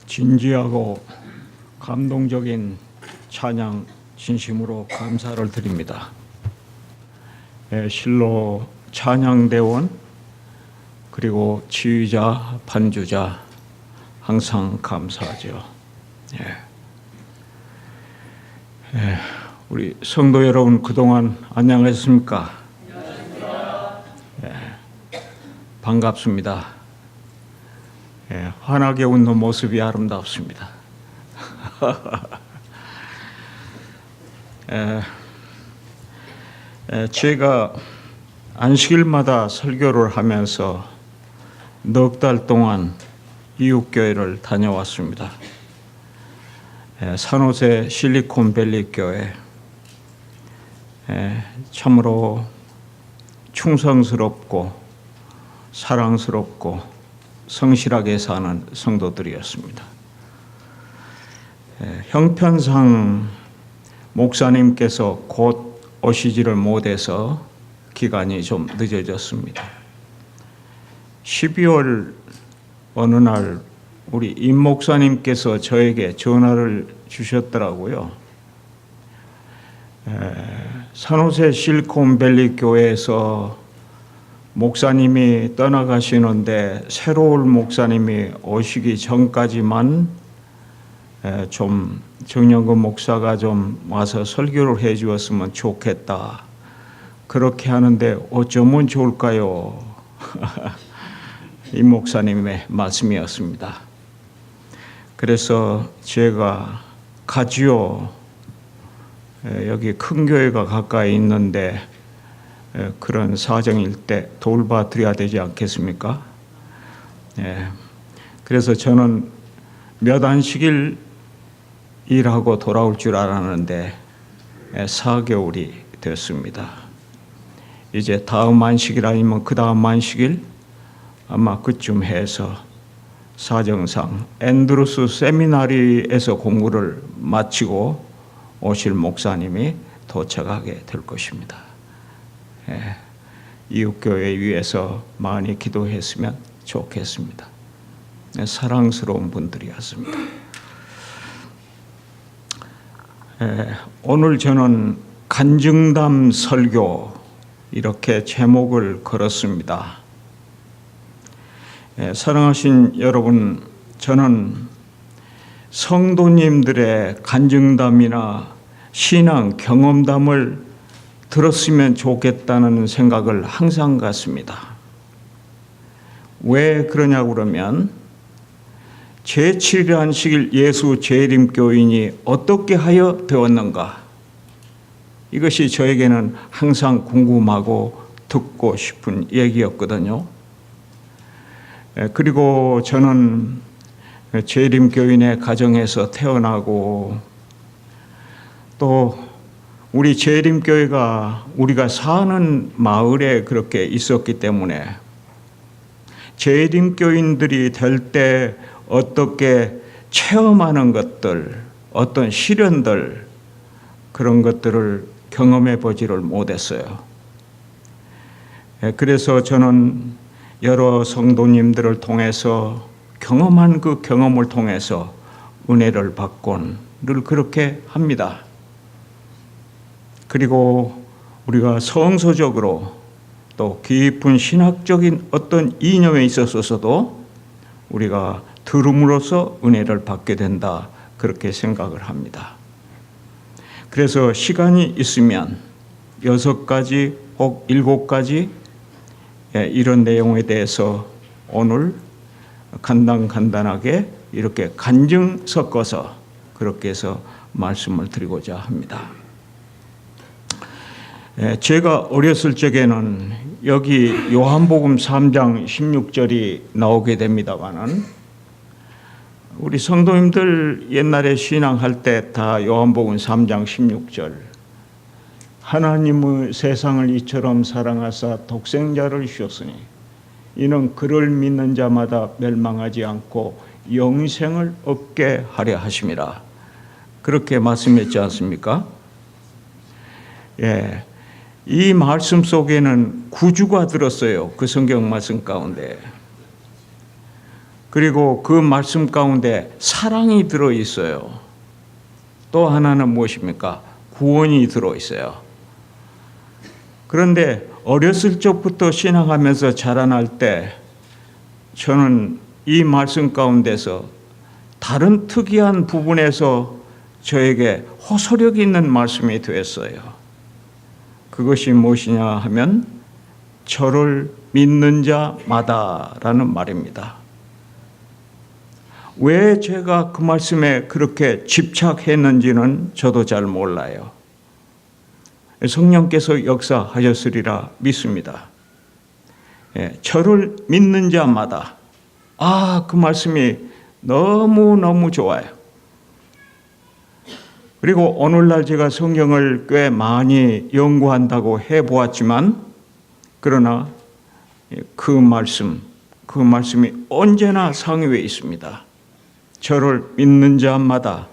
진지하고 감동적인 찬양 진심으로 감사를 드립니다. 실로 찬양대원 그리고 지휘자, 반주자 항상 감사하죠. 우리 성도 여러분 그동안 안녕하셨습니까? 반갑습니다. 환하게 웃는 모습이 아름답습니다. 제가 안식일마다 설교를 하면서 넉 달 동안 이웃교회를 다녀왔습니다. 산호세 실리콘밸리 교회, 참으로 충성스럽고 사랑스럽고 성실하게 사는 성도들이었습니다. 형편상 목사님께서 곧 오시지를 못해서 기간이 좀 늦어졌습니다. 12월 어느 날 우리 임 목사님께서 저에게 전화를 주셨더라고요. 산호세 실리콘밸리 교회에서 목사님이 떠나가시는데 새로운 목사님이 오시기 전까지만 좀 정영근 목사가 좀 와서 설교를 해 주었으면 좋겠다. 그렇게 하는데 어쩌면 좋을까요? 이 목사님의 말씀이었습니다. 그래서 제가 가지요. 여기 큰 교회가 가까이 있는데 그런 사정일 때 돌봐드려야 되지 않겠습니까? 그래서 저는 몇 안식일 일하고 돌아올 줄 알았는데 4개월이 됐습니다. 이제 다음 안식일 아니면 그 다음 안식일 아마 그쯤 해서 사정상 앤드루스 세미나리에서 공부를 마치고 오실 목사님이 도착하게 될 것입니다. 이웃교회 위해서 많이 기도했으면 좋겠습니다. 사랑스러운 분들이었습니다. 오늘 저는 간증담 설교 이렇게 제목을 걸었습니다. 사랑하신 여러분, 저는 성도님들의 간증담이나 신앙 경험담을 들었으면 좋겠다는 생각을 항상 갖습니다. 왜 그러냐고 그러면 제7일 안식일 예수 재림교인이 어떻게 하여 되었는가? 이것이 저에게는 항상 궁금하고 듣고 싶은 얘기였거든요. 그리고 저는 재림교인의 가정에서 태어나고 또 우리 재림교회가 우리가 사는 마을에 그렇게 있었기 때문에 재림교인들이 될 때 어떻게 체험하는 것들, 어떤 시련들 그런 것들을 경험해 보지를 못했어요. 그래서 저는 여러 성도님들을 통해서 경험한 그 경험을 통해서 은혜를 받곤 늘 그렇게 합니다. 그리고 우리가 성서적으로 또 깊은 신학적인 어떤 이념에 있어서도 우리가 들음으로써 은혜를 받게 된다 그렇게 생각을 합니다. 그래서 시간이 있으면 6가지 혹 7가지 이런 내용에 대해서 오늘 간단하게 이렇게 간증 섞어서 그렇게 해서 말씀을 드리고자 합니다. 제가 어렸을 적에는 여기 요한복음 3장 16절이 나오게 됩니다만은 우리 성도님들 옛날에 신앙할 때 다 요한복음 3장 16절 하나님의 세상을 이처럼 사랑하사 독생자를 주셨으니 이는 그를 믿는 자마다 멸망하지 않고 영생을 얻게 하려 하심이라 그렇게 말씀했지 않습니까? 이 말씀 속에는 구주가 들었어요. 그 성경 말씀 가운데 그리고 그 말씀 가운데 사랑이 들어 있어요. 또 하나는 무엇입니까? 구원이 들어 있어요. 그런데 어렸을 적부터 신앙하면서 자라날 때 저는 이 말씀 가운데서 다른 특이한 부분에서 저에게 호소력 있는 말씀이 되었어요. 그것이 무엇이냐 하면 저를 믿는 자마다라는 말입니다. 왜 제가 그 말씀에 그렇게 집착했는지는 저도 잘 몰라요. 성령께서 역사하셨으리라 믿습니다. 저를 믿는 자마다. 그 말씀이 너무너무 좋아요. 그리고 오늘날 제가 성경을 꽤 많이 연구한다고 해보았지만, 그러나 그 말씀이 언제나 상위에 있습니다. 저를 믿는 자마다.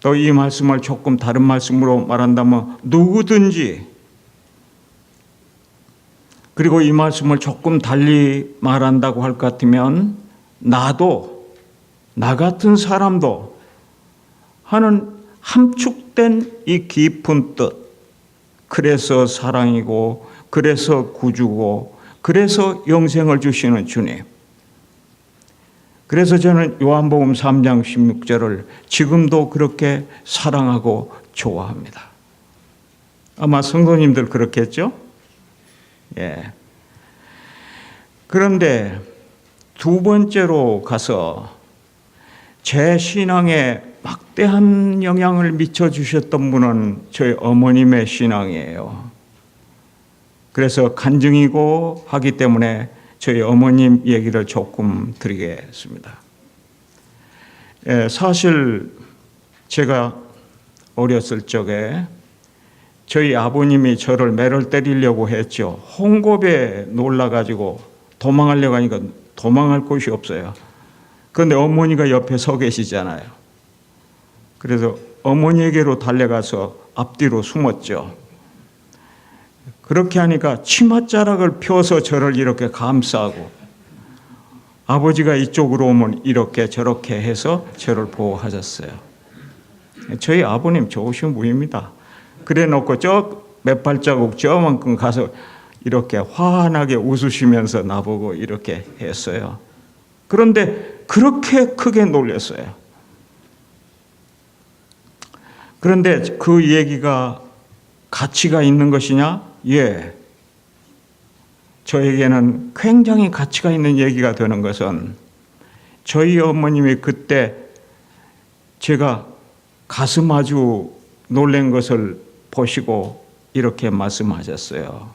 또 이 말씀을 조금 다른 말씀으로 말한다면 누구든지, 그리고 이 말씀을 조금 달리 말한다고 할 것 같으면 나도, 나 같은 사람도 하는 함축된 이 깊은 뜻, 그래서 사랑이고, 그래서 구주고, 그래서 영생을 주시는 주님. 그래서 저는 요한복음 3장 16절을 지금도 그렇게 사랑하고 좋아합니다. 아마 성도님들 그렇겠죠? 예. 그런데 두 번째로 가서 제 신앙에 막대한 영향을 미쳐주셨던 분은 저희 어머님의 신앙이에요. 그래서 간증이고 하기 때문에 저희 어머님 얘기를 조금 드리겠습니다. 사실 제가 어렸을 적에 저희 아버님이 저를 매를 때리려고 했죠. 홍곱에 놀라가지고 도망하려고 하니까 도망할 곳이 없어요. 그런데 어머니가 옆에 서 계시잖아요. 그래서 어머니에게로 달려가서 앞뒤로 숨었죠. 그렇게 하니까 치맛자락을 펴서 저를 이렇게 감싸고, 아버지가 이쪽으로 오면 이렇게 저렇게 해서 저를 보호하셨어요. 저희 아버님 좋으신 분입니다. 그래 놓고 저 몇 발자국 저만큼 가서 이렇게 환하게 웃으시면서 나보고 이렇게 했어요. 그런데 그렇게 크게 놀랐어요. 그런데 그 얘기가 가치가 있는 것이냐? 예. 저에게는 굉장히 가치가 있는 얘기가 되는 것은, 저희 어머님이 그때 제가 가슴 아주 놀란 것을 보시고 이렇게 말씀하셨어요.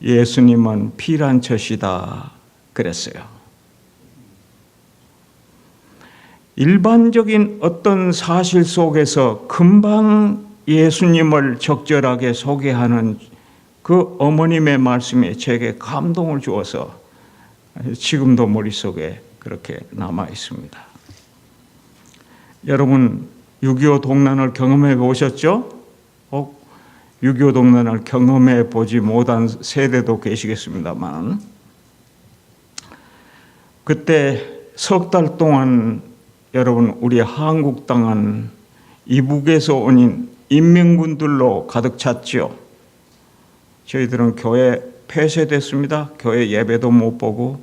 예수님은 피란처시다 그랬어요. 일반적인 어떤 사실 속에서 금방 예수님을 적절하게 소개하는 그 어머님의 말씀이 제게 감동을 주어서 지금도 머릿속에 그렇게 남아 있습니다. 여러분 6.25 동란을 경험해 보셨죠? 6.25 동란을 경험해 보지 못한 세대도 계시겠습니다만, 그때 석 달 동안 여러분 우리 한국 땅은 이북에서 온 인민군들로 가득 찼죠. 저희들은 교회 폐쇄됐습니다. 교회 예배도 못 보고,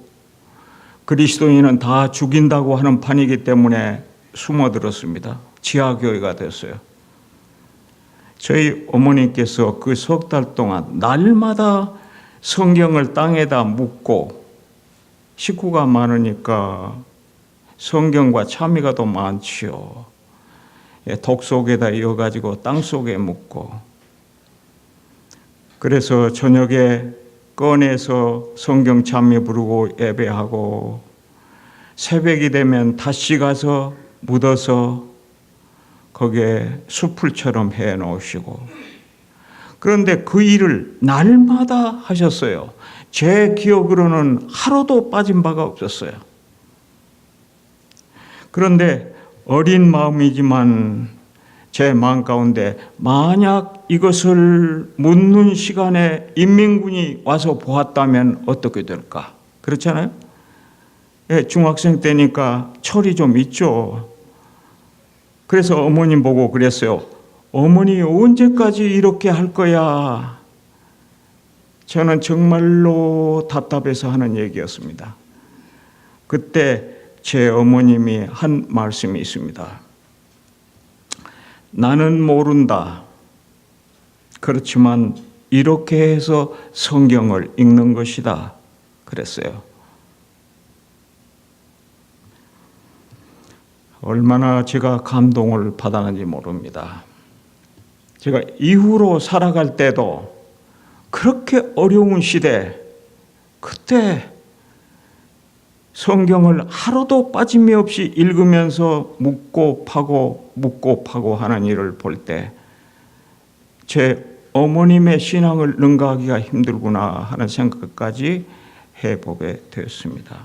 그리스도인은 다 죽인다고 하는 판이기 때문에 숨어들었습니다. 지하교회가 됐어요. 저희 어머니께서 그 석 달 동안 날마다 성경을 땅에다 묻고, 식구가 많으니까 성경과 참미가 더 많지요. 독 속에다 이어가지고 땅 속에 묻고, 그래서 저녁에 꺼내서 성경 찬미 부르고 예배하고, 새벽이 되면 다시 가서 묻어서 거기에 수풀처럼 해놓으시고, 그런데 그 일을 날마다 하셨어요. 제 기억으로는 하루도 빠진 바가 없었어요. 그런데 어린 마음이지만 제 마음 가운데 만약 이것을 묻는 시간에 인민군이 와서 보았다면 어떻게 될까? 그렇잖아요? 중학생 때니까 철이 좀 있죠. 그래서 어머님 보고 그랬어요. 어머니 언제까지 이렇게 할 거야? 저는 정말로 답답해서 하는 얘기였습니다. 그때 제 어머님이 한 말씀이 있습니다. 나는 모른다. 그렇지만 이렇게 해서 성경을 읽는 것이다. 그랬어요. 얼마나 제가 감동을 받았는지 모릅니다. 제가 이후로 살아갈 때도 그렇게 어려운 시대, 그때 성경을 하루도 빠짐이 없이 읽으면서 묻고 파고 하는 일을 볼 때 제 어머님의 신앙을 능가하기가 힘들구나 하는 생각까지 해보게 되었습니다.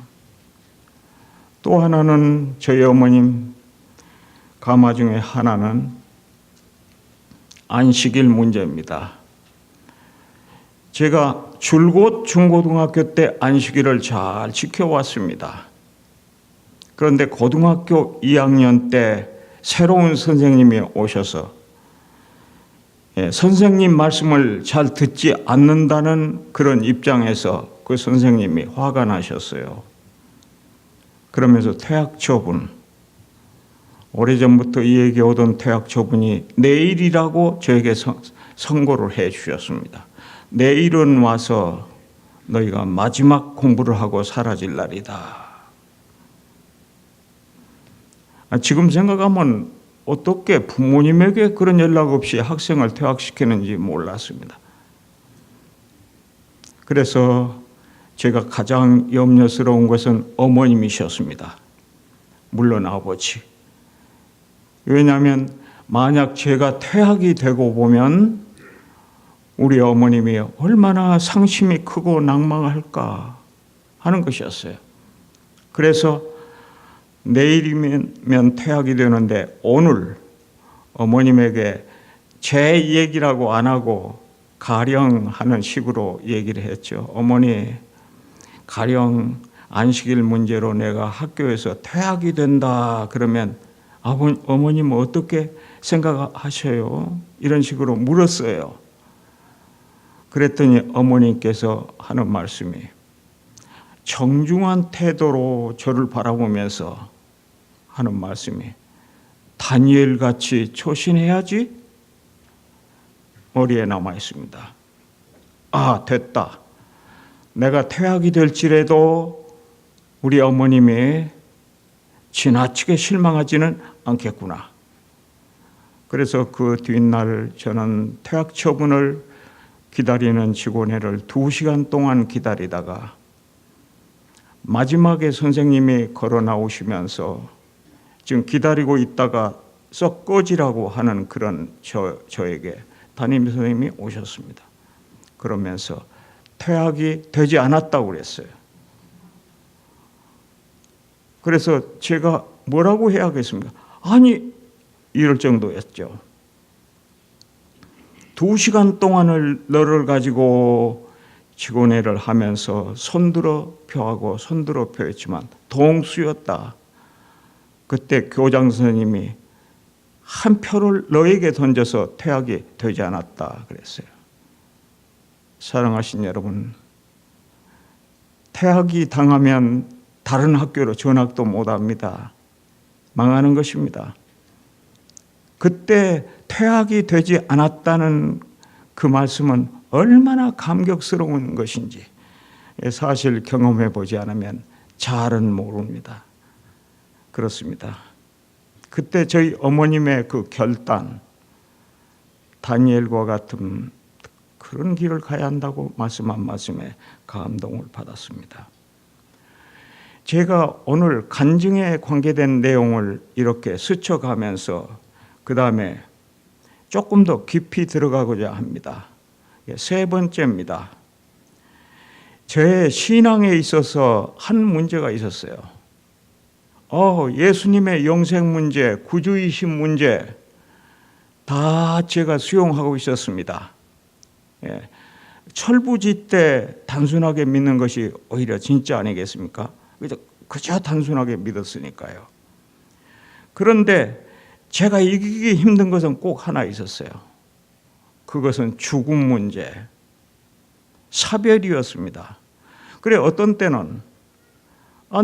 또 하나는 저희 어머님 가마 중에 하나는 안식일 문제입니다. 제가 줄곧 중고등학교 때 안식일을 잘 지켜왔습니다. 그런데 고등학교 2학년 때 새로운 선생님이 오셔서 선생님 말씀을 잘 듣지 않는다는 그런 입장에서 그 선생님이 화가 나셨어요. 그러면서 퇴학 처분, 오래전부터 이 얘기 오던 퇴학 처분이 내일이라고 저에게 선고를 해 주셨습니다. 내일은 와서 너희가 마지막 공부를 하고 사라질 날이다. 지금 생각하면 어떻게 부모님에게 그런 연락 없이 학생을 퇴학시키는지 몰랐습니다. 그래서 제가 가장 염려스러운 것은 어머님이셨습니다. 물론 아버지. 왜냐하면 만약 제가 퇴학이 되고 보면 우리 어머님이 얼마나 상심이 크고 낭망할까 하는 것이었어요. 그래서 내일이면 퇴학이 되는데 오늘 어머님에게 제 얘기라고 안 하고 가령 하는 식으로 얘기를 했죠. 어머니, 가령 안식일 문제로 내가 학교에서 퇴학이 된다 그러면 어머님은 어떻게 생각하셔요? 이런 식으로 물었어요. 그랬더니 어머님께서 하는 말씀이 정중한 태도로 저를 바라보면서 하는 말씀이 다니엘같이 초신해야지 머리에 남아 있습니다. 아, 됐다. 내가 퇴학이 될지라도 우리 어머님이 지나치게 실망하지는 않겠구나. 그래서 그 뒷날 저는 퇴학 처분을 기다리는 직원회를 2시간 동안 기다리다가 마지막에 선생님이 걸어 나오시면서 지금 기다리고 있다가 썩 꺼지라고 하는 그런 저에게 담임 선생님이 오셨습니다. 그러면서 퇴학이 되지 않았다고 그랬어요. 그래서 제가 뭐라고 해야겠습니까? 아니, 이럴 정도였죠. 2시간 동안을 너를 가지고 직원회를 하면서 손들어 표하고 손들어 표했지만 동수였다. 그때 교장 선생님이 한 표를 너에게 던져서 퇴학이 되지 않았다 그랬어요. 사랑하신 여러분, 퇴학이 당하면 다른 학교로 전학도 못합니다. 망하는 것입니다. 그때 퇴학이 되지 않았다는 그 말씀은 얼마나 감격스러운 것인지 사실 경험해 보지 않으면 잘은 모릅니다. 그렇습니다. 그때 저희 어머님의 그 결단, 다니엘과 같은 그런 길을 가야 한다고 말씀한 말씀에 감동을 받았습니다. 제가 오늘 간증에 관계된 내용을 이렇게 스쳐가면서 그 다음에 조금 더 깊이 들어가고자 합니다. 3번째입니다. 제 신앙에 있어서 한 문제가 있었어요. 예수님의 영생 문제, 구주이신 문제 다 제가 수용하고 있었습니다. 철부지 때 단순하게 믿는 것이 오히려 진짜 아니겠습니까? 그저 단순하게 믿었으니까요. 그런데 제가 이기기 힘든 것은 꼭 하나 있었어요. 그것은 죽음 문제, 사별이었습니다. 그래, 어떤 때는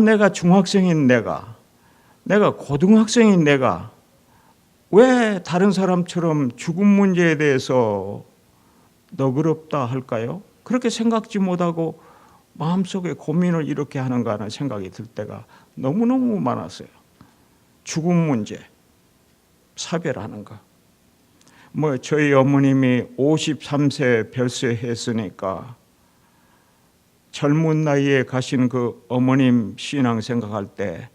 내가 중학생인 내가 고등학생인 내가 왜 다른 사람처럼 죽음 문제에 대해서 너그럽다 할까요? 그렇게 생각지 못하고 마음속에 고민을 이렇게 하는가 하는 생각이 들 때가 너무너무 많았어요. 죽음 문제, 사별하는 거. 저희 어머님이 53세 별세했으니까 젊은 나이에 가신 그 어머님 신앙 생각할 때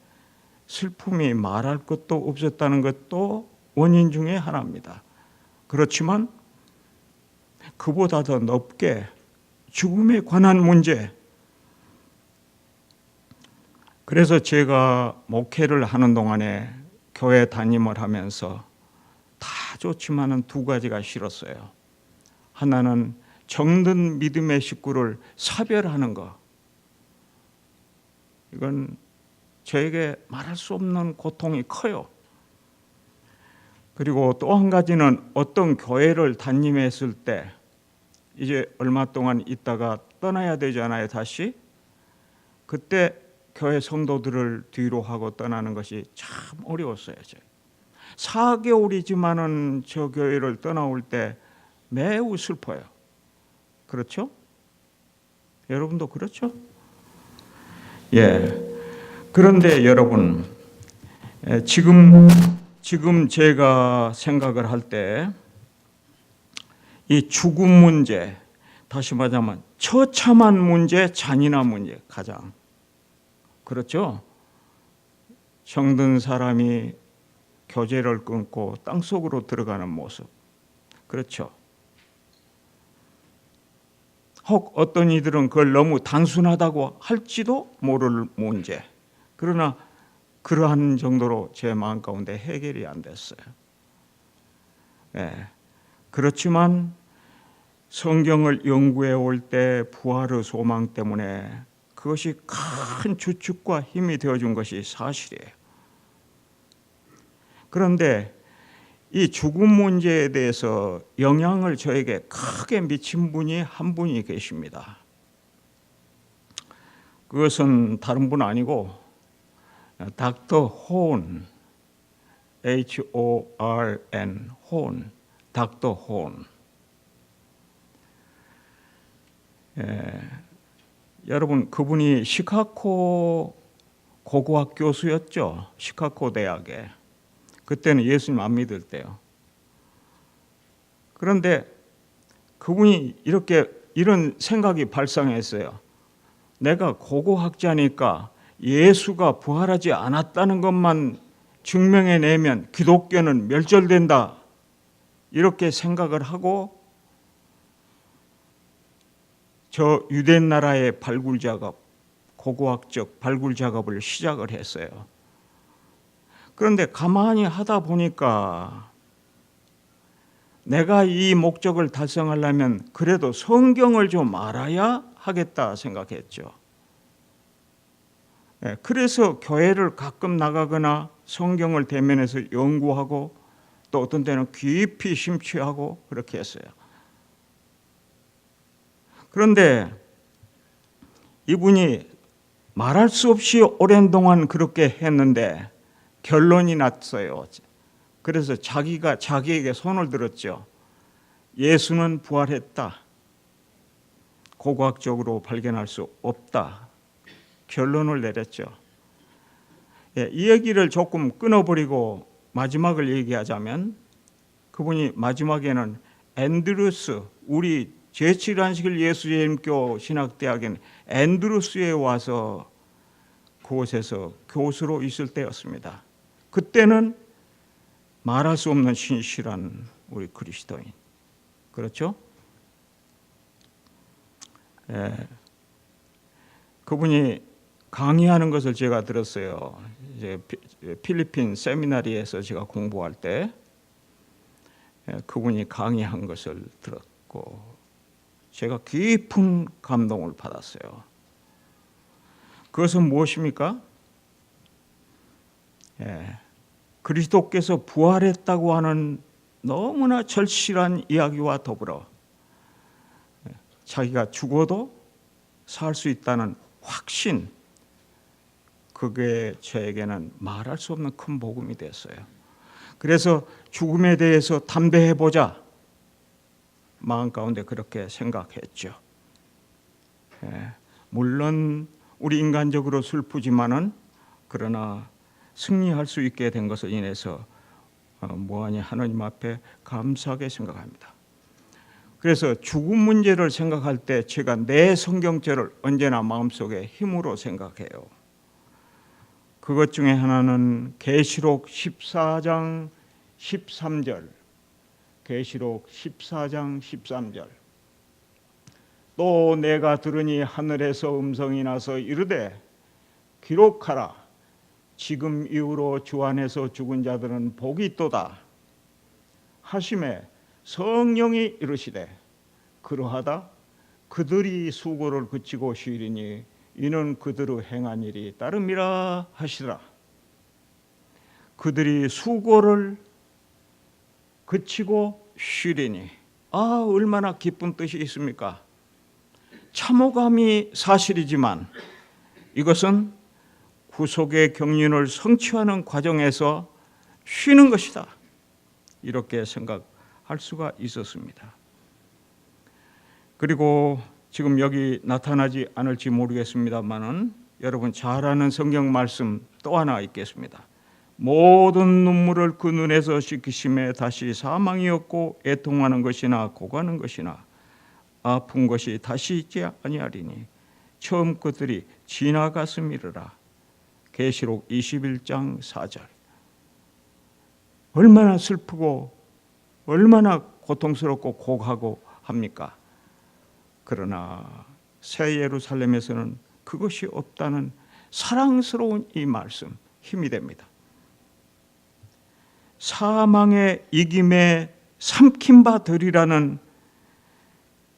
슬픔이 말할 것도 없었다는 것도 원인 중에 하나입니다. 그렇지만 그보다 더 높게 죽음에 관한 문제, 그래서 제가 목회를 하는 동안에 교회 담임을 하면서 다 좋지만은 두 가지가 싫었어요. 하나는 정든 믿음의 식구를 사별하는 것. 이건 저에게 말할 수 없는 고통이 커요. 그리고 또 한 가지는 어떤 교회를 담임했을 때 이제 얼마 동안 있다가 떠나야 되잖아요, 다시. 그때 교회 성도들을 뒤로 하고 떠나는 것이 참 어려웠어요. 4개월이지만은 저 교회를 떠나올 때 매우 슬퍼요. 그렇죠? 여러분도 그렇죠? 예. 그런데 여러분, 지금 제가 생각을 할 때 이 죽음 문제, 다시 말하자면 처참한 문제, 잔인한 문제 가장 그렇죠? 정든 사람이 교제를 끊고 땅속으로 들어가는 모습, 그렇죠? 혹 어떤 이들은 그걸 너무 단순하다고 할지도 모를 문제. 그러나 그러한 정도로 제 마음 가운데 해결이 안 됐어요. 그렇지만 성경을 연구해 올 때 부활의 소망 때문에 그것이 큰 주축과 힘이 되어준 것이 사실이에요. 그런데 이 죽음 문제에 대해서 영향을 저에게 크게 미친 분이 한 분이 계십니다. 그것은 다른 분 아니고 닥터 혼, H-O-R-N, 혼, 닥터 혼. 여러분, 그분이 시카고 고고학 교수였죠. 시카고 대학에. 그때는 예수님 안 믿을 때요. 그런데 그분이 이런 생각이 발상했어요. 내가 고고학자니까 예수가 부활하지 않았다는 것만 증명해내면 기독교는 멸절된다. 이렇게 생각을 하고 저 유대 나라의 발굴 작업, 고고학적 발굴 작업을 시작을 했어요. 그런데 가만히 하다 보니까 내가 이 목적을 달성하려면 그래도 성경을 좀 알아야 하겠다 생각했죠. 그래서 교회를 가끔 나가거나 성경을 대면해서 연구하고 또 어떤 때는 깊이 심취하고 그렇게 했어요. 그런데 이분이 말할 수 없이 오랜 동안 그렇게 했는데 결론이 났어요. 그래서 자기에게 손을 들었죠. 예수는 부활했다. 고고학적으로 발견할 수 없다. 결론을 내렸죠. 이 얘기를 조금 끊어버리고 마지막을 얘기하자면 그분이 마지막에는 앤드루스, 우리 제7안식일 예수님교 신학대학인 앤드루스에 와서 그곳에서 교수로 있을 때였습니다. 그때는 말할 수 없는 신실한 우리 그리스도인. 그렇죠? 그분이 강의하는 것을 제가 들었어요. 이제 필리핀 세미나리에서 제가 공부할 때 그분이 강의한 것을 들었고 제가 깊은 감동을 받았어요. 그것은 무엇입니까? 그리스도께서 부활했다고 하는 너무나 절실한 이야기와 더불어 자기가 죽어도 살 수 있다는 확신, 그게 저에게는 말할 수 없는 큰 복음이 됐어요. 그래서 죽음에 대해서 담대해보자 마음 가운데 그렇게 생각했죠. 물론 우리 인간적으로 슬프지만은 그러나 승리할 수 있게 된 것을 인해서 무한히 하나님 앞에 감사하게 생각합니다. 그래서 죽음 문제를 생각할 때 제가 내 성경절을 언제나 마음속에 힘으로 생각해요. 그것 중에 하나는 계시록 14장 13절, 계시록 14장 13절. 또 내가 들으니 하늘에서 음성이 나서 이르되 기록하라. 지금 이후로 주 안에서 죽은 자들은 복이 있도다 하심에 성령이 이르시되 그러하다 그들이 수고를 그치고 쉬리니 이는 그들의 행한 일이 따름이라 하시더라. 그들이 수고를 그치고 쉬리니, 얼마나 기쁜 뜻이 있습니까? 참호감이 사실이지만 이것은 구속의 경륜을 성취하는 과정에서 쉬는 것이다, 이렇게 생각할 수가 있었습니다. 그리고 지금 여기 나타나지 않을지 모르겠습니다만은 여러분 잘 아는 성경 말씀 또 하나 있겠습니다. 모든 눈물을 그 눈에서 씻기심에 다시 사망이 없고 애통하는 것이나 고가는 것이나 아픈 것이 다시 있지 아니하리니 처음 것들이 지나갔음이르라. 계시록 21장 4절. 얼마나 슬프고 얼마나 고통스럽고 고하고 합니까? 그러나 새 예루살렘에서는 그것이 없다는 사랑스러운 이 말씀 힘이 됩니다. 사망의 이김에 삼킨 바 되리라는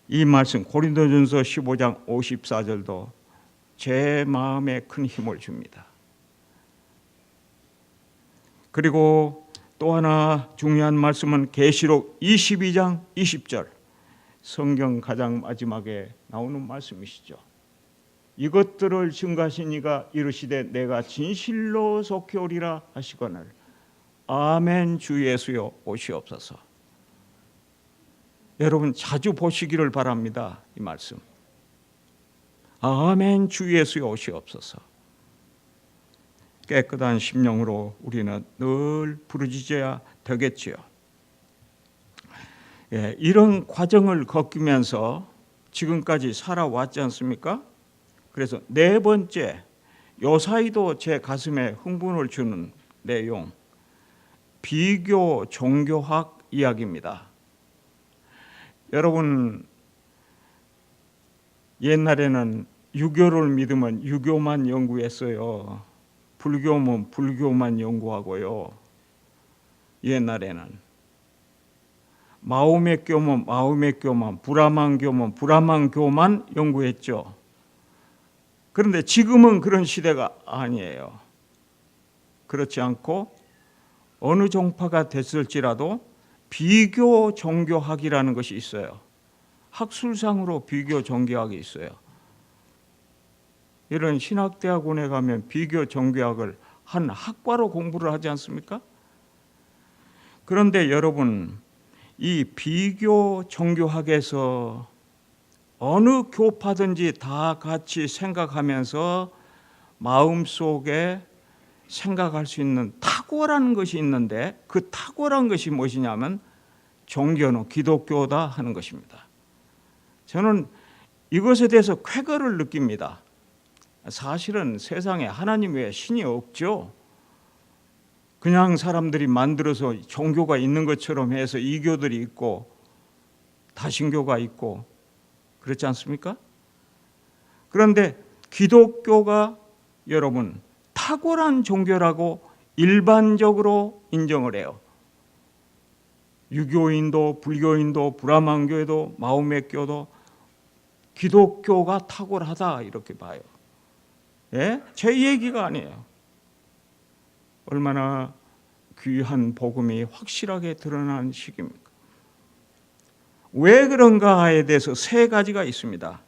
이 말씀 고린도전서 15장 54절도 제 마음에 큰 힘을 줍니다. 그리고 또 하나 중요한 말씀은 계시록 22장 20절, 성경 가장 마지막에 나오는 말씀이시죠. 이것들을 증거하신 이가 이르시되 내가 진실로 속히 오리라 하시거늘 아멘 주 예수여 오시옵소서. 여러분 자주 보시기를 바랍니다. 이 말씀 아멘 주 예수여 오시옵소서. 깨끗한 심령으로 우리는 늘 부르짖어야 되겠지요. 이런 과정을 겪으면서 지금까지 살아왔지 않습니까? 그래서 네 번째, 요 사이도 제 가슴에 흥분을 주는 내용, 비교 종교학 이야기입니다. 여러분 옛날에는 유교를 믿으면 유교만 연구했어요. 불교면 불교만 연구하고요. 옛날에는 마호메 교면 마호메 교만, 브라만 교면 브라만 교만 연구했죠. 그런데 지금은 그런 시대가 아니에요. 그렇지 않고 어느 종파가 됐을지라도 비교 종교학이라는 것이 있어요. 학술상으로 비교 종교학이 있어요. 이런 신학대학원에 가면 비교 종교학을 한 학과로 공부를 하지 않습니까? 그런데 여러분, 이 비교 종교학에서 어느 교파든지 다 같이 생각하면서 마음속에 생각할 수 있는 탁월한 것이 있는데 그 탁월한 것이 무엇이냐면 종교는 기독교다 하는 것입니다. 저는 이것에 대해서 쾌거를 느낍니다. 사실은 세상에 하나님 외에 신이 없죠. 그냥 사람들이 만들어서 종교가 있는 것처럼 해서 이교들이 있고 다신교가 있고 그렇지 않습니까? 그런데 기독교가 여러분 탁월한 종교라고 일반적으로 인정을 해요. 유교인도 불교인도 브라만교도 마호메교도 기독교가 탁월하다 이렇게 봐요. 제 얘기가 아니에요. 얼마나 귀한 복음이 확실하게 드러난 시기입니까? 왜 그런가에 대해서 세 가지가 있습니다.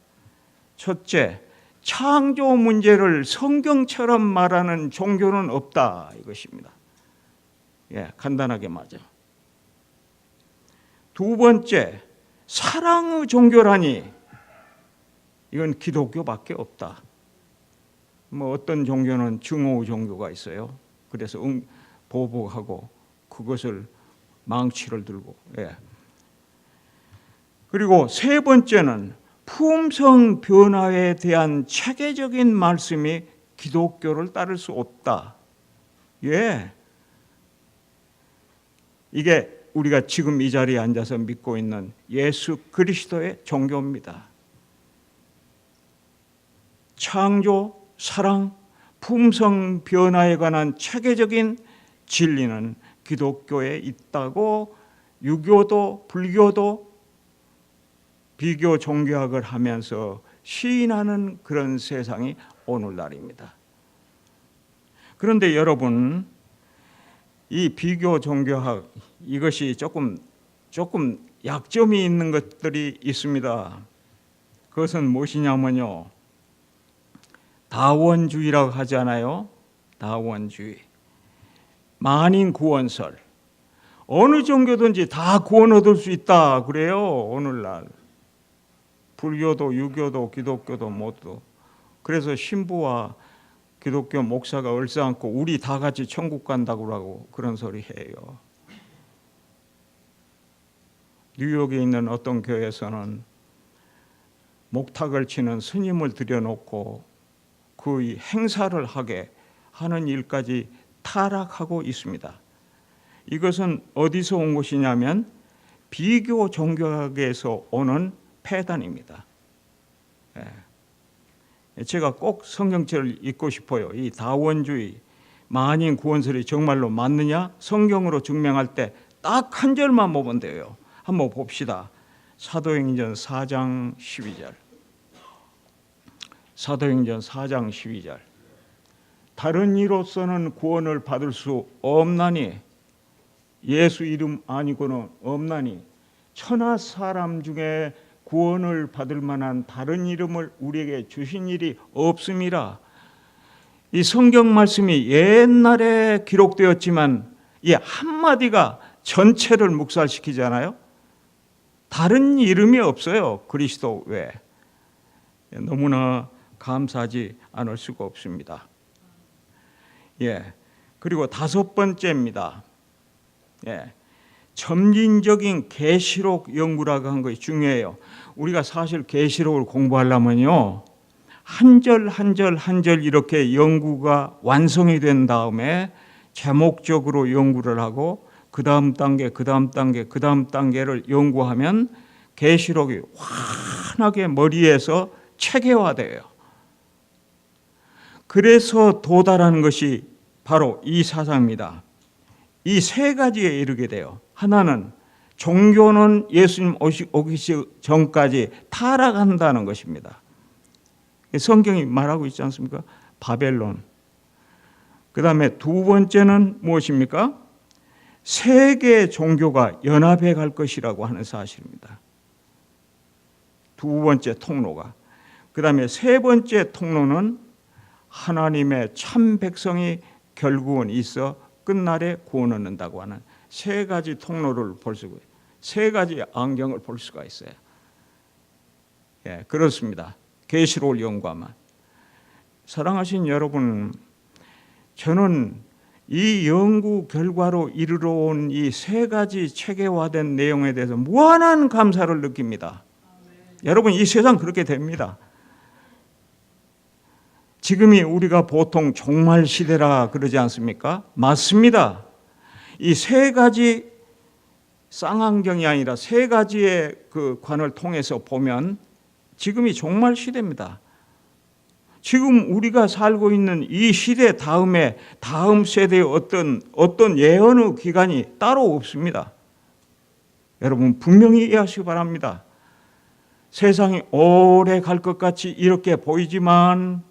첫째, 창조 문제를 성경처럼 말하는 종교는 없다, 이것입니다. 간단하게 맞아. 두 번째, 사랑의 종교라니 이건 기독교밖에 없다. 어떤 종교는 증오의 종교가 있어요. 그래서 보복하고 그것을 망치를 들고. 그리고 세 번째는 품성 변화에 대한 체계적인 말씀이 기독교를 따를 수 없다. 이게 우리가 지금 이 자리에 앉아서 믿고 있는 예수 그리스도의 종교입니다. 창조, 사랑, 품성 변화에 관한 체계적인 진리는 기독교에 있다고 유교도 불교도 비교 종교학을 하면서 시인하는 그런 세상이 오늘날입니다. 그런데 여러분, 이 비교 종교학 이것이 조금 약점이 있는 것들이 있습니다. 그것은 무엇이냐면요, 다원주의라고 하잖아요. 다원주의. 만인 구원설. 어느 종교든지 다 구원 얻을 수 있다 그래요, 오늘날. 불교도 유교도 기독교도 모두. 그래서 신부와 기독교 목사가 얼싸안고 우리 다 같이 천국 간다고 하고 그런 소리 해요. 뉴욕에 있는 어떤 교회에서는 목탁을 치는 스님을 들여놓고 그 행사를 하게 하는 일까지 타락하고 있습니다. 이것은 어디서 온 것이냐면 비교 종교학에서 오는 폐단입니다. 제가 꼭 성경책을 읽고 싶어요. 이 다원주의, 만인 구원설이 정말로 맞느냐? 성경으로 증명할 때 딱 한 절만 보면 돼요. 한번 봅시다. 사도행전 4장 12절. 사도행전 4장 12절. 다른 이로서는 구원을 받을 수 없나니, 예수 이름 아니고는 없나니, 천하 사람 중에 구원을 받을 만한 다른 이름을 우리에게 주신 일이 없음이라. 이 성경 말씀이 옛날에 기록되었지만 이 한마디가 전체를 묵살시키잖아요. 다른 이름이 없어요, 그리스도 외에. 너무나 감사하지 않을 수가 없습니다. 그리고 다섯 번째입니다. 점진적인 계시록 연구라고 한 것이 중요해요. 우리가 사실 계시록을 공부하려면요, 한 절 한 절 한 절 이렇게 연구가 완성이 된 다음에 제목적으로 연구를 하고 그 다음 단계, 그 다음 단계, 그 다음 단계를 연구하면 계시록이 환하게 머리에서 체계화돼요. 그래서 도달하는 것이 바로 이 사상입니다. 이 세 가지에 이르게 돼요. 하나는 종교는 예수님 오기 전까지 타락한다는 것입니다. 성경이 말하고 있지 않습니까? 바벨론. 그 다음에 두 번째는 무엇입니까? 세계 종교가 연합해 갈 것이라고 하는 사실입니다. 두 번째 통로가. 그 다음에 세 번째 통로는 하나님의 참 백성이 결국은 있어 끝날에 구원 얻는다고 하는 세 가지 통로를 볼 수가 있어요. 세 가지 안경을 볼 수가 있어요. 그렇습니다. 계시록을 연구하면. 사랑하신 여러분, 저는 이 연구 결과로 이르러 온 이 세 가지 체계화된 내용에 대해서 무한한 감사를 느낍니다. 여러분, 이 세상 그렇게 됩니다. 지금이 우리가 보통 종말 시대라 그러지 않습니까? 맞습니다. 이 세 가지 쌍안경이 아니라 세 가지의 그 관을 통해서 보면 지금이 종말 시대입니다. 지금 우리가 살고 있는 이 시대 다음에 다음 세대의 어떤 예언의 기간이 따로 없습니다. 여러분 분명히 이해하시기 바랍니다. 세상이 오래 갈 것 같이 이렇게 보이지만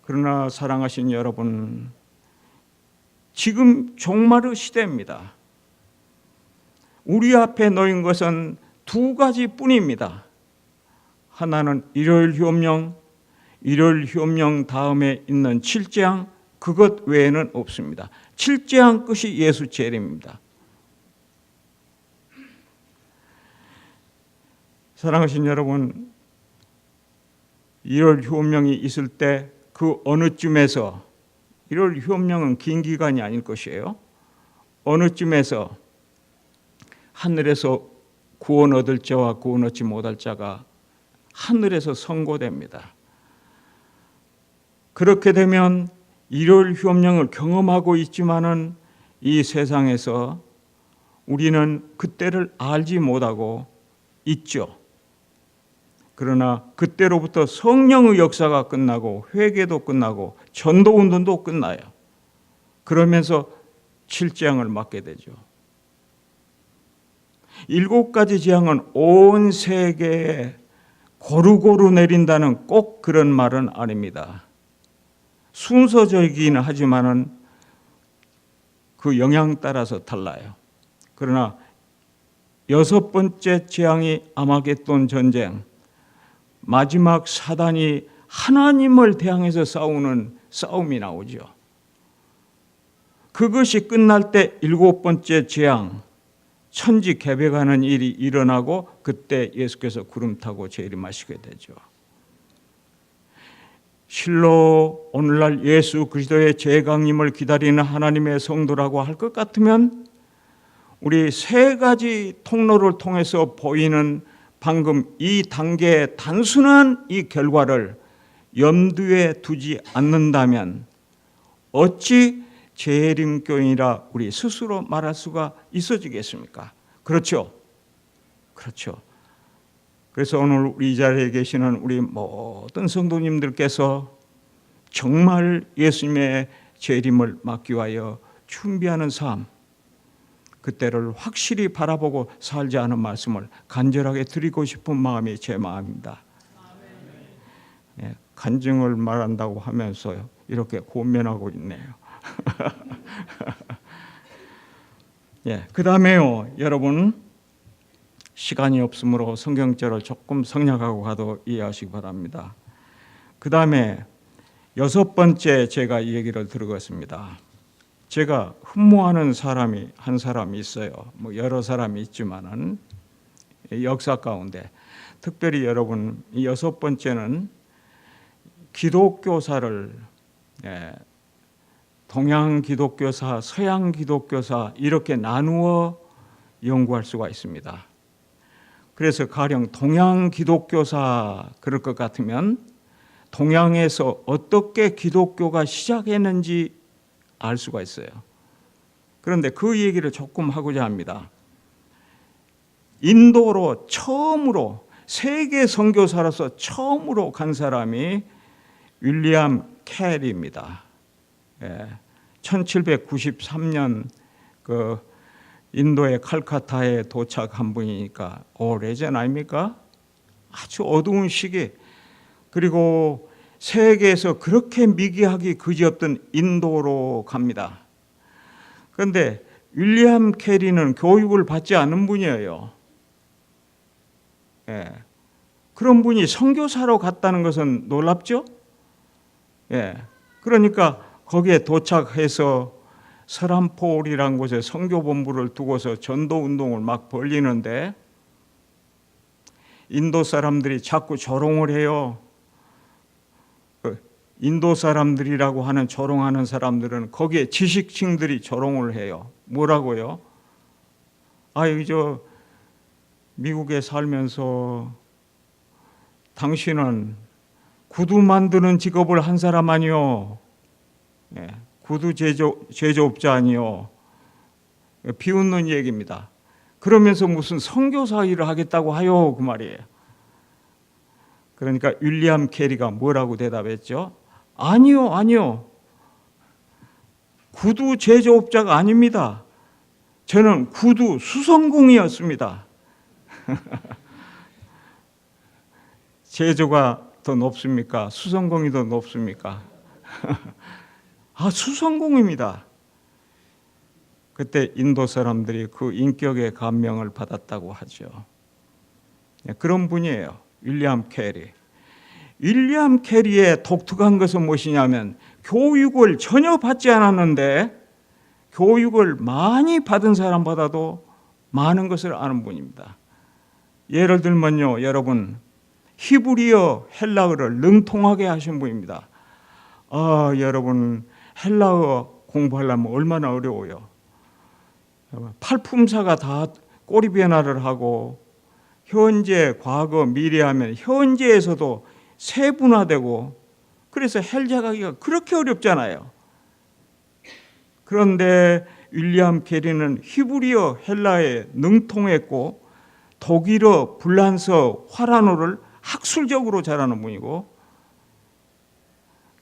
그러나 사랑하신 여러분, 지금 종말의 시대입니다. 우리 앞에 놓인 것은 두 가지뿐입니다. 하나는 일요일 효명 다음에 있는 7재앙, 그것 외에는 없습니다. 7재앙 끝이 예수 재림입니다. 사랑하신 여러분, 일요일 효명이 있을 때 그 어느 쯤에서, 일요일 효명은 긴 기간이 아닐 것이에요. 어느 쯤에서 하늘에서 구원 얻을 자와 구원 얻지 못할 자가 하늘에서 선고됩니다. 그렇게 되면 일요일 효명을 경험하고 있지만은 이 세상에서 우리는 그때를 알지 못하고 있죠. 그러나 그때로부터 성령의 역사가 끝나고 회개도 끝나고 전도운동도 끝나요. 그러면서 7재앙을 맞게 되죠. 7가지 재앙은 온 세계에 고루고루 내린다는 꼭 그런 말은 아닙니다. 순서적이긴 하지만은 그 영향 따라서 달라요. 그러나 6번째 재앙이 아마겟돈 전쟁, 마지막 사단이 하나님을 대항해서 싸우는 싸움이 나오죠. 그것이 끝날 때 7번째 재앙, 천지 개벽하는 일이 일어나고 그때 예수께서 구름 타고 재림하시게 되죠. 실로 오늘날 예수 그리스도의 재강림을 기다리는 하나님의 성도라고 할 것 같으면 우리 세 가지 통로를 통해서 보이는 방금 이 단계의 단순한 이 결과를 염두에 두지 않는다면 어찌 재림교인이라 우리 스스로 말할 수가 있어지겠습니까? 그렇죠. 그렇죠. 그래서 오늘 우리 이 자리에 계시는 우리 모든 성도님들께서 정말 예수님의 재림을 맞기 위하여 준비하는 삶, 그때를 확실히 바라보고 살지 않은 말씀을 간절하게 드리고 싶은 마음이 제 마음입니다. 예, 간증을 말한다고 하면서요, 이렇게 고면하고 있네요. 예, 그 다음에요, 여러분, 시간이 없으므로 성경절을 조금 생략하고 가도 이해하시기 바랍니다. 그 다음에 6번째 제가 이 얘기를 들었습니다. 제가 흠모하는 사람이 한 사람이 있어요. 뭐 여러 사람이 있지만은 역사 가운데 특별히 여러분, 이 6번째는 기독교사를 동양 기독교사, 서양 기독교사 이렇게 나누어 연구할 수가 있습니다. 그래서 가령 동양 기독교사 그럴 것 같으면 동양에서 어떻게 기독교가 시작했는지 알 수가 있어요. 그런데 그 얘기를 조금 하고자 합니다. 인도로 처음으로 세계 선교사로서 처음으로 간 사람이 윌리엄 캐리입니다. 1793년 그 인도의 칼카타에 도착한 분이니까 오래전 아닙니까? 아주 어두운 시기. 그리고 세계에서 그렇게 미개하기 그지없던 인도로 갑니다. 그런데 윌리엄 캐리는 교육을 받지 않은 분이에요. 그런 분이 선교사로 갔다는 것은 놀랍죠? 그러니까 거기에 도착해서 서람폴이라는 곳에 선교본부를 두고서 전도운동을 막 벌리는데 인도 사람들이 자꾸 조롱을 해요. 인도 사람들이라고 하는 조롱하는 사람들은 거기에 지식층들이 조롱을 해요. 뭐라고요? 여기 저 미국에 살면서 당신은 구두 만드는 직업을 한 사람 아니요? 구두 제조업자 아니요? 비웃는 얘기입니다. 그러면서 무슨 선교사 일을 하겠다고 하요? 그 말이에요. 그러니까 윌리엄 캐리가 뭐라고 대답했죠? 아니요. 구두 제조업자가 아닙니다. 저는 구두 수성공이었습니다. 제조가 더 높습니까? 수성공이 더 높습니까? 수성공입니다. 그때 인도 사람들이 그 인격의 감명을 받았다고 하죠. 그런 분이에요. 윌리엄 캐리. 윌리엄 캐리의 독특한 것은 무엇이냐면 교육을 전혀 받지 않았는데 교육을 많이 받은 사람보다도 많은 것을 아는 분입니다. 예를 들면요, 여러분, 히브리어, 헬라어를 능통하게 하신 분입니다. 여러분, 헬라어 공부하려면 얼마나 어려워요. 팔품사가 다 꼬리 변화를 하고 현재, 과거, 미래 하면 현재에서도 세분화되고 그래서 헬자가기가 그렇게 어렵잖아요. 그런데 윌리엄 캐리는 히브리어, 헬라어에 능통했고 독일어, 불란서, 화란어를 학술적으로 잘하는 분이고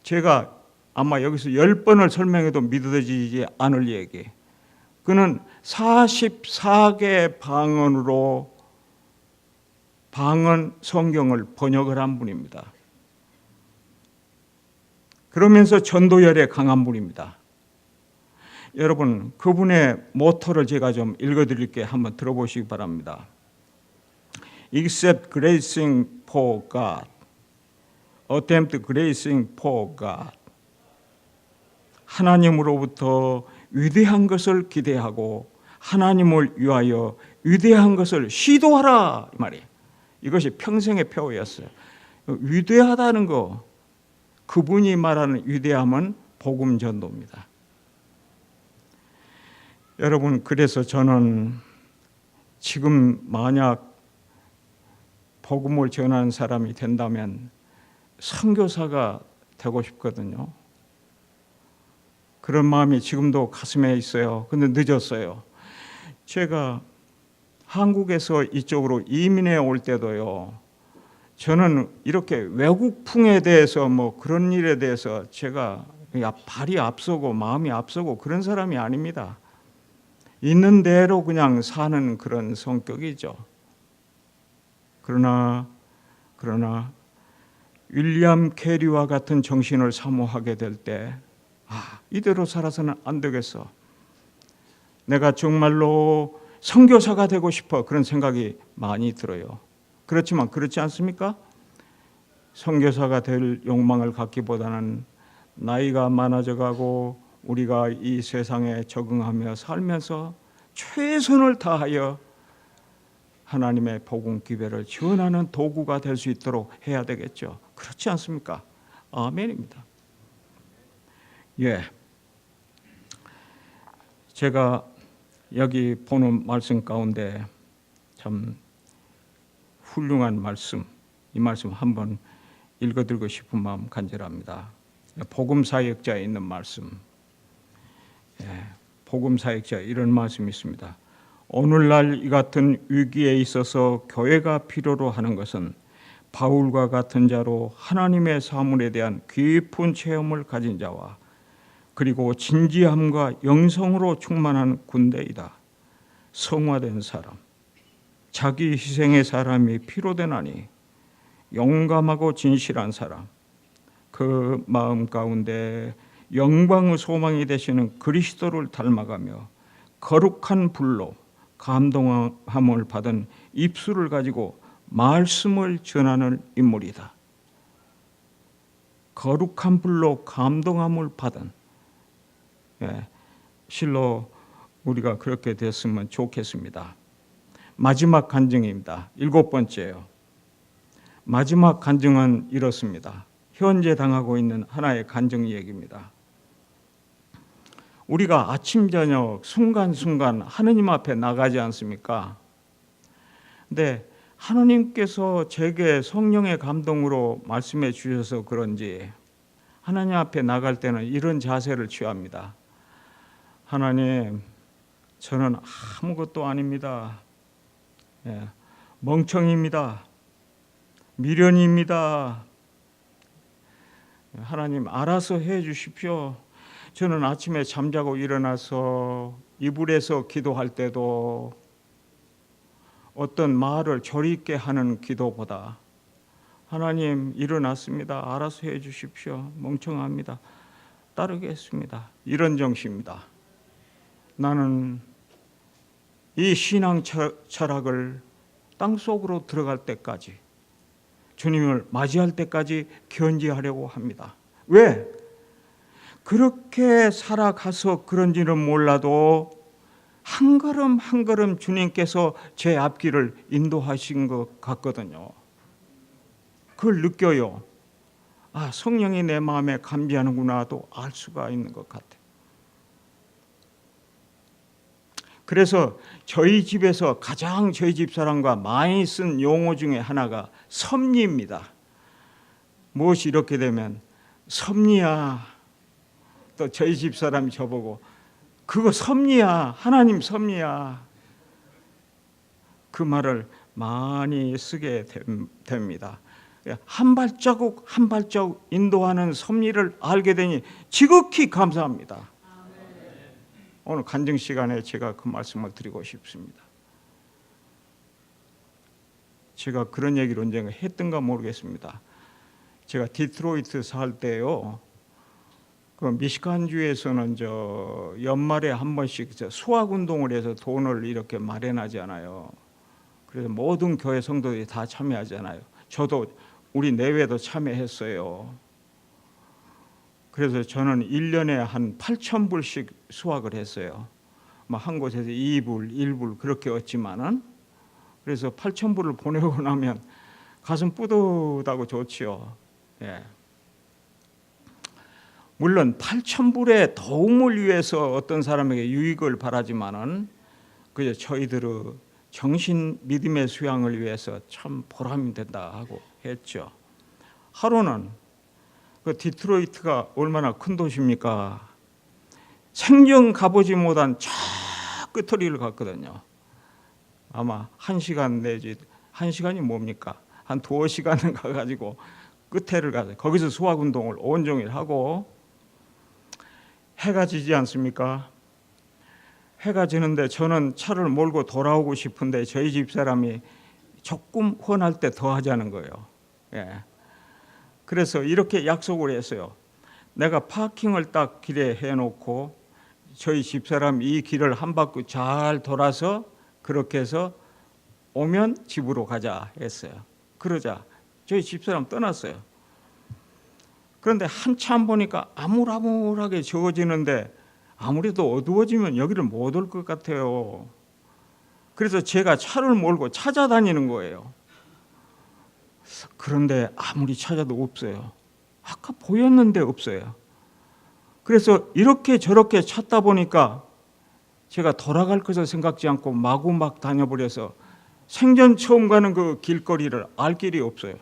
제가 아마 여기서 10번을 설명해도 믿어지지 않을 얘기. 그는 44개 방언으로 방언 성경을 번역을 한 분입니다. 그러면서 전도열에 강한 분입니다. 여러분, 그분의 모토를 제가 좀 읽어드릴게요. 한번 들어보시기 바랍니다. Accept gracing for God. Attempt gracing for God. 하나님으로부터 위대한 것을 기대하고 하나님을 위하여 위대한 것을 시도하라 이 말이에요. 이것이 평생의 표어였어요. 위대하다는 거, 그분이 말하는 위대함은 복음 전도입니다. 여러분, 그래서 저는 지금 만약 복음을 전하는 사람이 된다면 선교사가 되고 싶거든요. 그런 마음이 지금도 가슴에 있어요. 근데 늦었어요. 제가 한국에서 이쪽으로 이민해 올 때도요, 저는 이렇게 외국풍에 대해서 뭐 그런 일에 대해서 제가 발이 앞서고 마음이 앞서고 그런 사람이 아닙니다. 있는 대로 그냥 사는 그런 성격이죠. 그러나 윌리엄 캐리와 같은 정신을 사모하게 될 때 이대로 살아서는 안 되겠어. 내가 정말로 선교사가 되고 싶어. 그런 생각이 많이 들어요. 그렇지만 그렇지 않습니까? 선교사가 될 욕망을 갖기보다는 나이가 많아져 가고 우리가 이 세상에 적응하며 살면서 최선을 다하여 하나님의 복음 기회를 전하는 도구가 될 수 있도록 해야 되겠죠. 그렇지 않습니까? 아멘입니다. 제가 여기 보는 말씀 가운데 참 훌륭한 말씀, 이 말씀 한번 읽어드리고 싶은 마음 간절합니다. 복음 사역자에 있는 말씀. 복음 사역자 이런 말씀이 있습니다. 오늘날 이 같은 위기에 있어서 교회가 필요로 하는 것은 바울과 같은 자로 하나님의 사물에 대한 깊은 체험을 가진 자와 그리고 진지함과 영성으로 충만한 군대이다. 성화된 사람, 자기 희생의 사람이 필요되나니 용감하고 진실한 사람, 그 마음 가운데 영광의 소망이 되시는 그리스도를 닮아가며 거룩한 불로 감동함을 받은 입술을 가지고 말씀을 전하는 인물이다. 거룩한 불로 감동함을 받은, 실로 우리가 그렇게 됐으면 좋겠습니다. 마지막 간증입니다. 7번째예요. 마지막 간증은 이렇습니다. 현재 당하고 있는 하나의 간증 얘기입니다. 우리가 아침 저녁 순간순간 하느님 앞에 나가지 않습니까? 근데 하나님께서 제게 성령의 감동으로 말씀해 주셔서 그런지 하나님 앞에 나갈 때는 이런 자세를 취합니다. 하나님, 저는 아무것도 아닙니다. 멍청입니다. 미련입니다. 하나님 알아서 해 주십시오. 저는 아침에 잠자고 일어나서 이불에서 기도할 때도 어떤 말을 조리 있게 하는 기도보다 하나님 일어났습니다. 알아서 해 주십시오. 멍청합니다. 따르겠습니다. 이런 정신입니다. 나는 이 신앙 철학을 땅속으로 들어갈 때까지, 주님을 맞이할 때까지 견지하려고 합니다. 왜? 그렇게 살아가서 그런지는 몰라도 한 걸음 한 걸음 주님께서 제 앞길을 인도하신 것 같거든요. 그걸 느껴요. 아, 성령이 내 마음에 감지하는구나도 알 수가 있는 것 같아요. 그래서 저희 집에서 가장 저희 집사람과 많이 쓴 용어 중에 하나가 섭리입니다. 무엇이 이렇게 되면 섭리야. 또 저희 집사람이 저보고 그거 섭리야. 하나님 섭리야. 그 말을 많이 쓰게 됩니다. 한 발자국 한 발자국 인도하는 섭리를 알게 되니 지극히 감사합니다. 오늘 간증 시간에 제가 그 말씀을 드리고 싶습니다. 제가 그런 얘기를 언젠가 했던가 모르겠습니다. 제가 디트로이트 살 때요, 그 미시간주에서는 연말에 한 번씩 수학 운동을 해서 돈을 이렇게 마련하잖아요. 그래서 모든 교회 성도들이 다 참여하잖아요. 저도 우리 내외도 참여했어요. 그래서 저는 1년에 한 8,000불씩 수확을 했어요. 한 곳에서 2불, 1불 그렇게 얻지만은, 그래서 8,000불을 보내고 나면 가슴 뿌듯하고 좋지요. 예. 물론 8,000불의 도움을 위해서 어떤 사람에게 유익을 바라지만은 그저 저희들의 정신 믿음의 수양을 위해서 참 보람이 된다 하고 했죠. 하루는 그 디트로이트가 얼마나 큰 도시입니까? 생전 가보지 못한 저 끝터리를 갔거든요. 아마 1시간 내지 1시간이 뭡니까? 한 2시간은 가가지고 끝에를 가서 거기서 수학운동을 온종일 하고, 해가 지지 않습니까? 해가 지는데 저는 차를 몰고 돌아오고 싶은데 저희 집사람이 조금 혼할 때 더 하자는 거예요. 예. 그래서 이렇게 약속을 했어요. 내가 파킹을 딱 길에 해놓고 저희 집사람 이 길을 한 바퀴 잘 돌아서 그렇게 해서 오면 집으로 가자 했어요. 그러자 저희 집사람 떠났어요. 그런데 한참 보니까 아물아물하게 저어지는데 아무래도 어두워지면 여기를 못 올 것 같아요. 그래서 제가 차를 몰고 찾아다니는 거예요. 그런데 아무리 찾아도 없어요. 아까 보였는데 없어요. 그래서 이렇게 저렇게 찾다 보니까 제가 돌아갈 것을 생각지 않고 마구 막 다녀버려서 생전 처음 가는 그 길거리를 알 길이 없어요.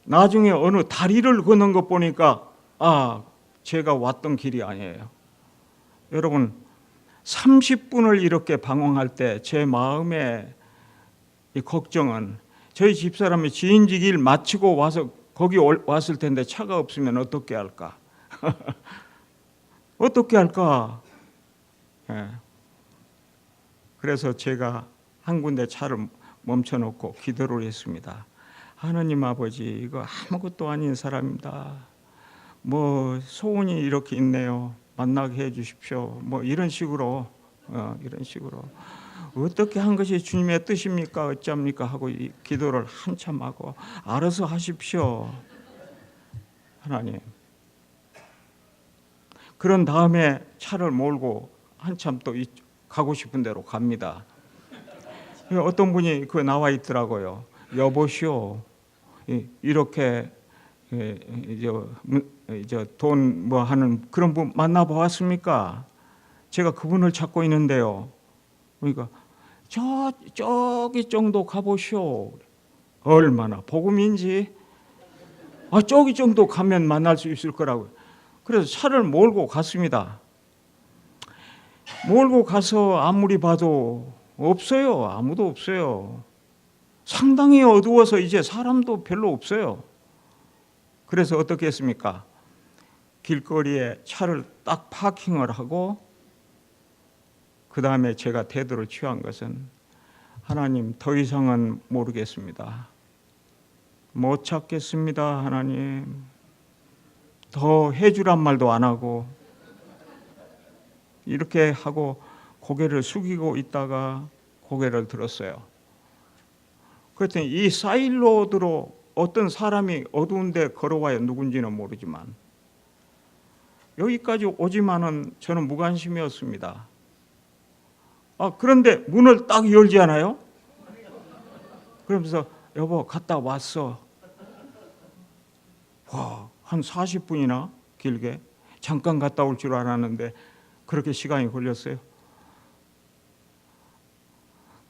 나중에 어느 다리를 걷는 것 보니까 제가 왔던 길이 아니에요. 여러분, 30분을 이렇게 방황할 때 제 마음의 이 걱정은 저희 집사람이 지인지 길 마치고 와서 거기 왔을 텐데 차가 없으면 어떻게 할까? 어떻게 할까? 예. 그래서 제가 한 군데 차를 멈춰놓고 기도를 했습니다. 하나님 아버지, 이거 아무것도 아닌 사람입니다. 뭐 소원이 이렇게 있네요. 만나게 해주십시오. 뭐 이런 식으로 어떻게 한 것이 주님의 뜻입니까? 어쩝니까? 하고 이 기도를 한참 하고 알아서 하십시오. 하나님. 그런 다음에 차를 몰고 한참 또 가고 싶은 데로 갑니다. 어떤 분이 그 나와 있더라고요. 여보시오, 이렇게 돈 뭐 하는 그런 분 만나보았습니까? 제가 그분을 찾고 있는데요. 그러니까 저기 정도 가보시오. 얼마나 복음인지. 저기 정도 가면 만날 수 있을 거라고요. 그래서 차를 몰고 갔습니다. 몰고 가서 아무리 봐도 없어요. 아무도 없어요. 상당히 어두워서 이제 사람도 별로 없어요. 그래서 어떻게 했습니까? 길거리에 차를 딱 파킹을 하고 그 다음에 제가 태도를 취한 것은 하나님, 더 이상은 모르겠습니다. 못 찾겠습니다. 하나님, 더 해주란 말도 안 하고 이렇게 하고 고개를 숙이고 있다가 고개를 들었어요. 그랬더니 이 사이로드로 어떤 사람이 어두운 데 걸어와요. 누군지는 모르지만 여기까지 오지만은 저는 무관심이었습니다. 그런데 문을 딱 열지 않아요? 그러면서 여보 갔다 왔어. 와, 한 40분이나 길게 잠깐 갔다 올 줄 알았는데 그렇게 시간이 걸렸어요.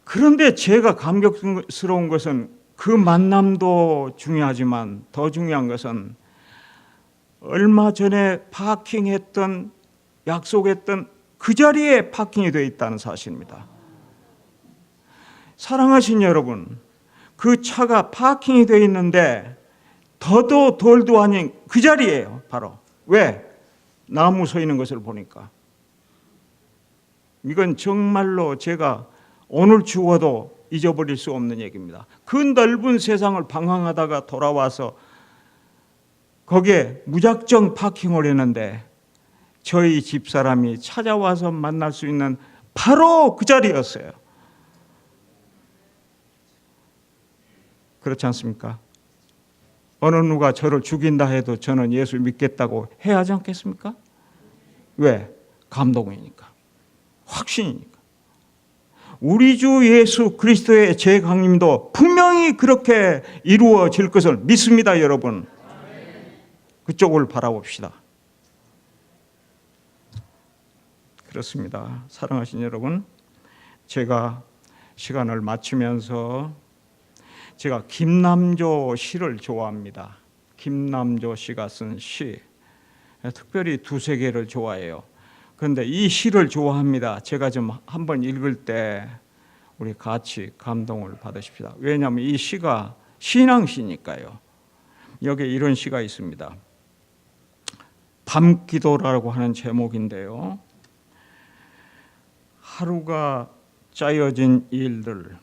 그런데 제가 감격스러운 것은 그 만남도 중요하지만 더 중요한 것은 얼마 전에 파킹했던 약속했던 그 자리에 파킹이 되어 있다는 사실입니다. 사랑하신 여러분, 그 차가 파킹이 되어 있는데 더도 덜도 아닌 그 자리예요. 바로. 왜? 나무 서 있는 것을 보니까. 이건 정말로 제가 오늘 죽어도 잊어버릴 수 없는 얘기입니다. 그 넓은 세상을 방황하다가 돌아와서 거기에 무작정 파킹을 했는데 저희 집사람이 찾아와서 만날 수 있는 바로 그 자리였어요. 그렇지 않습니까? 어느 누가 저를 죽인다 해도 저는 예수 믿겠다고 해야 하지 않겠습니까? 왜? 감동이니까. 확신이니까. 우리 주 예수 그리스도의 재강림도 분명히 그렇게 이루어질 것을 믿습니다, 여러분. 그쪽을 바라봅시다. 그렇습니다. 사랑하신 여러분, 제가 시간을 마치면서 제가 김남조 시를 좋아합니다. 김남조 씨가 쓴 시, 특별히 두세 개를 좋아해요. 그런데 이 시를 좋아합니다. 제가 좀 한번 읽을 때 우리 같이 감동을 받으십시다. 왜냐하면 이 시가 신앙시니까요. 여기에 이런 시가 있습니다. 밤기도라고 하는 제목인데요. 하루가 짜여진 일들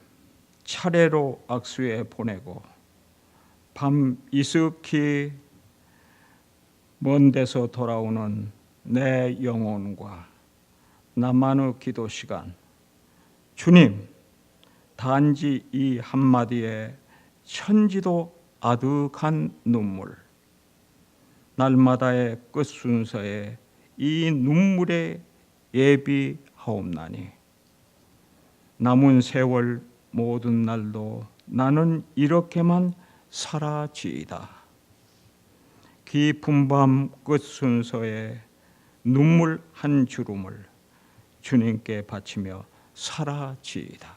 차례로 악수에 보내고 밤 이슥히 먼 데서 돌아오는 내 영혼과 나만의 기도 시간. 주님, 단지 이 한마디에 천지도 아득한 눈물. 날마다의 끝 순서에 이 눈물에 예비하옵나니 남은 세월 모든 날도 나는 이렇게만 살아지이다. 깊은 밤 끝 순서에 눈물 한 주름을 주님께 바치며 살아지이다.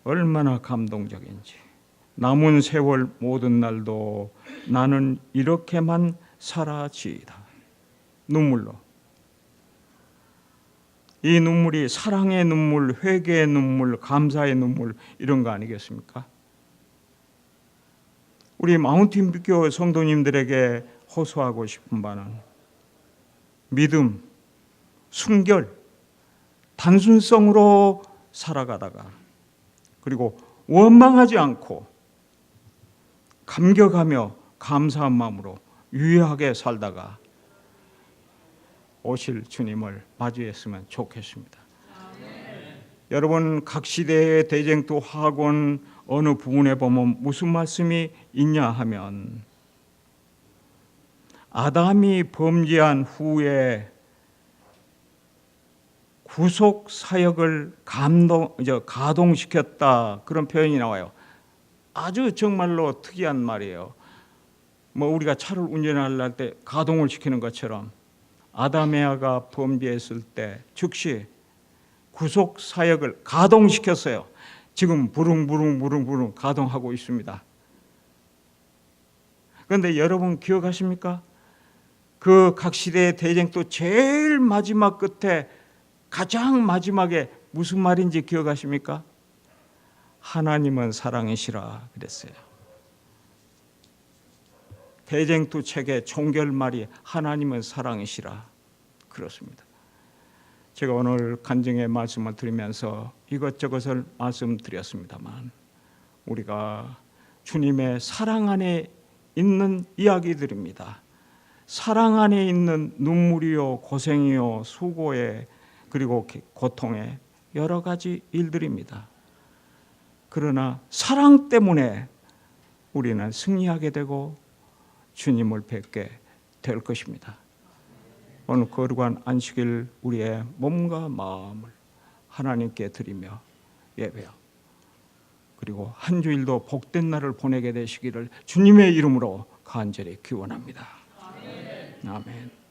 얼마나 감동적인지. 남은 세월 모든 날도 나는 이렇게만 살아지이다. 눈물로. 이 눈물이 사랑의 눈물, 회개의 눈물, 감사의 눈물 이런 거 아니겠습니까? 우리 마운틴 빛교 성도님들에게 호소하고 싶은 바는 믿음, 순결, 단순성으로 살아가다가 그리고 원망하지 않고 감격하며 감사한 마음으로 유의하게 살다가 오실 주님을 맞이했으면 좋겠습니다. 여러분, 각 시대의 대쟁투 학원 어느 부분에 보면 무슨 말씀이 있냐 하면 아담이 범죄한 후에 구속 사역을 가동시켰다, 그런 표현이 나와요. 아주 정말로 특이한 말이에요. 우리가 차를 운전할 때 가동을 시키는 것처럼 아담에아가 범죄했을 때 즉시 구속 사역을 가동시켰어요. 지금 부릉부릉 가동하고 있습니다. 그런데 여러분 기억하십니까? 그 각 시대의 대쟁투 제일 마지막 끝에 가장 마지막에 무슨 말인지 기억하십니까? 하나님은 사랑이시라 그랬어요. 대쟁투 책의 종결말이 하나님은 사랑이시라 그렇습니다. 제가 오늘 간증의 말씀을 드리면서 이것저것을 말씀드렸습니다만 우리가 주님의 사랑 안에 있는 이야기들입니다. 사랑 안에 있는 눈물이요, 고생이요, 수고에, 그리고 고통의 여러 가지 일들입니다. 그러나 사랑 때문에 우리는 승리하게 되고 주님을 뵙게 될 것입니다. 오늘 거룩한 안식일 우리의 몸과 마음을 하나님께 드리며 예배요, 그리고 한 주일도 복된 날을 보내게 되시기를 주님의 이름으로 간절히 기원합니다. 아멘.